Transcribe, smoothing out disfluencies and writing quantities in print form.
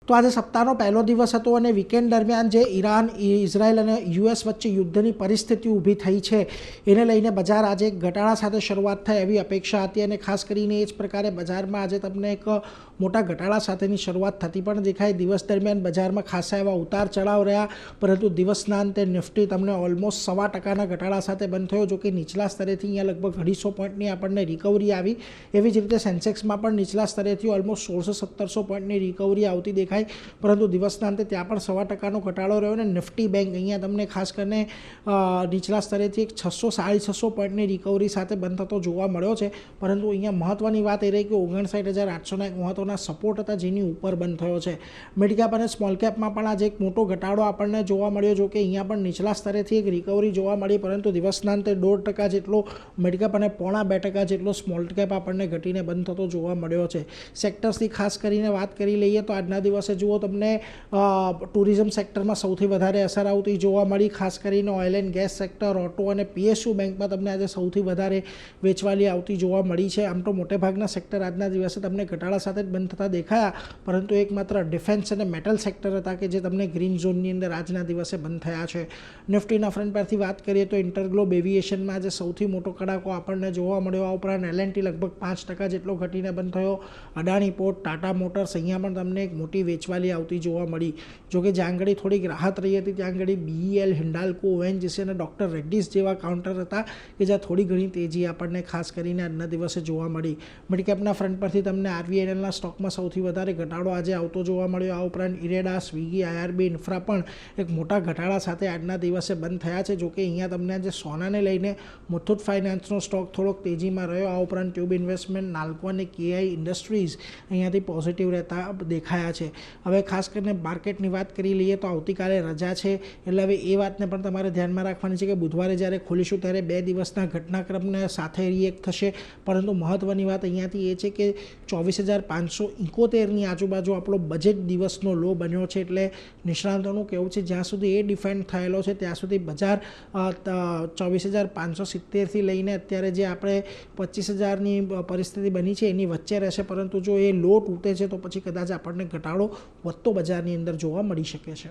તો આજે સપ્તાહનો પહેલો દિવસ હતો અને વીકેન્ડ દરમિયાન જે ઈરાન, ઇઝરાયલ અને યુએસ વચ્ચે યુદ્ધની પરિસ્થિતિ ઊભી થઈ છે એને લઈને બજાર આજે ઘટાડા સાથે શરૂઆત થાય એવી અપેક્ષા હતી અને ખાસ કરીને એ જ પ્રકારે બજારમાં આજે તમને એક મોટા ઘટાડા સાથેની શરૂઆત થતી પણ દેખાય। દિવસ દરમિયાન બજારમાં ખાસા એવા ઉતાર ચઢાવ રહ્યા, પરંતુ દિવસના અંતે નિફ્ટી તમને ઓલમોસ્ટ 1.25% ઘટાડા સાથે બંધ થયો, જો કે નીચલા સ્તરેથી અહીંયા લગભગ 250 પોઈન્ટની આપણને રિકવરી આવી। એવી જ રીતે સેન્સેક્સમાં પણ નીચલા સ્તરેથી ઓલમોસ્ટ 1600-1700 પોઈન્ટની રિકવરી આવતી દેખાય, પરંતુ દિવસના અંતે ત્યાં પણ 1.25% ઘટાડો રહ્યો અને નિફ્ટી બેંક અહીંયા તમને ખાસ કરીને નીચલા સ્તરેથી એક 600-650 પોઈન્ટની રિકવરી સાથે બંધ થતો જોવા મળ્યો છે। પરંતુ અહીંયા મહત્ત્વની વાત એ રહી કે 59,800ના એક મહત્ત્વના સપોર્ટ હતા જેની ઉપર બંધ થયો છે। મિડ કેપ અને સ્મોલ કેપમાં પણ આજે એક મોટો ઘટાડો આપણને જોવા મળ્યો, જો કે અહીંયા પણ નીચલા સ્તરેથી એક રિકવરી જોવા મળી, પરંતુ દિવસના અંતે 1.5% જેટલો મિડ કેપ અને 0.25% જેટલો સ્મોલ કેપ આપણને ઘટીને બંધ થતો જોવા મળ્યો છે। સેક્ટર્સની ખાસ કરીને વાત કરી લઈએ તો આજના દિવસે જુઓ તમને ટુરિઝમ સેક્ટરમાં સૌથી વધારે અસર આવતી જોવા મળી, ખાસ કરીને oil and gas sector, auto અને પીએસયુ બેંકમાં તમને આજે સૌથી વધારે વેચવાલી આવતી જોવા મળી છે। આમ તો મોટેભાગના સેક્ટર આજના દિવસે તમને ઘટાડા સાથે જ બંધ થતા દેખાયા, પરંતુ એકમાત્ર ડિફેન્સ અને મેટલ સેક્ટર હતા કે જે તમને ગ્રીન ઝોનની અંદર આજના દિવસે બંધ થયા છે। નિફ્ટીના ફ્રન્ટ પરથી વાત કરીએ તો ઇન્ટરગ્લોબ એવિએશનમાં આજે સૌથી મોટો કડાકો આપણને જોવા મળ્યો। આ ઉપરાંત એલએનટી લગભગ 5% જેટલો ઘટીને બંધ થયો। અદાણી પોર્ટ, ટાટા મોટર્સ, અહીંયા પણ તમને એક મોટી વેચવાલી આવતી જોવા મળી, જોકે જ્યાં આગળ થોડીક રાહત રહી હતી ત્યાં આગળ બીઈએલ, હિન્ડાલ્કો, ઓએનજીસી અને ડૉક્ટર રેડ્ડીઝ જેવા કાઉન્ટર હતા કે જ્યાં થોડી ઘણી તેજી આપણને ખાસ કરીને આજના દિવસે જોવા મળી। મિડ કેપના ફ્રન્ટ પરથી તમને આરવીએનએલના સ્ટોકમાં સૌથી વધારે ઘટાડો આજે આવતો જોવા મળ્યો। આ ઉપરાંત ઇરેડા, સ્વિગી, આઈઆરબી ઇન્ફ્રા પણ એક મોટા ઘટાડા સાથે આજના દિવસે બંધ થયા છે, જોકે અહીંયા તમને આજે સોનાને લઈને મુથુટ ફાઇનાન્સનો સ્ટોક થોડોક તેજીમાં રહ્યો। આ ઉપરાંત ટ્યુબ ઇન્વેસ્ટમેન્ટ, નાલ્કો અને કેઆઈ ઇન્ડસ્ટ્રીઝ અહીંયાથી પોઝિટિવ રહેતા દેખાયા છે। હવે ખાસ કરીને માર્કેટની વાત કરી લઈએ તો આવતીકાલે રજા છે, એટલે હવે એ વાતને પણ તમારે ધ્યાનમાં રાખવાની છે કે બુધવારે જ્યારે ખોલીશું ત્યારે 2 દિવસના ઘટનાક્રમને સાથે રિએક્ટ થશે, પરંતુ મહત્ત્વની વાત અહીંયાથી એ છે કે 24,571ની આજુબાજુ આપણો બજેટ દિવસનો લો બન્યો છે, એટલે નિષ્ણાંતોનું કહેવું છે જ્યાં સુધી એ ડિફાઇન થયેલો છે ત્યાં સુધી બજાર 24,570થી લઈને અત્યારે જે આપણે 25,000ની પરિસ્થિતિ બની છે એની વચ્ચે રહેશે, પરંતુ જો એ લો તૂટે છે તો પછી કદાચ આપણને ઘટાડો વધતો બજારની અંદર જોવા મળી શકે છે।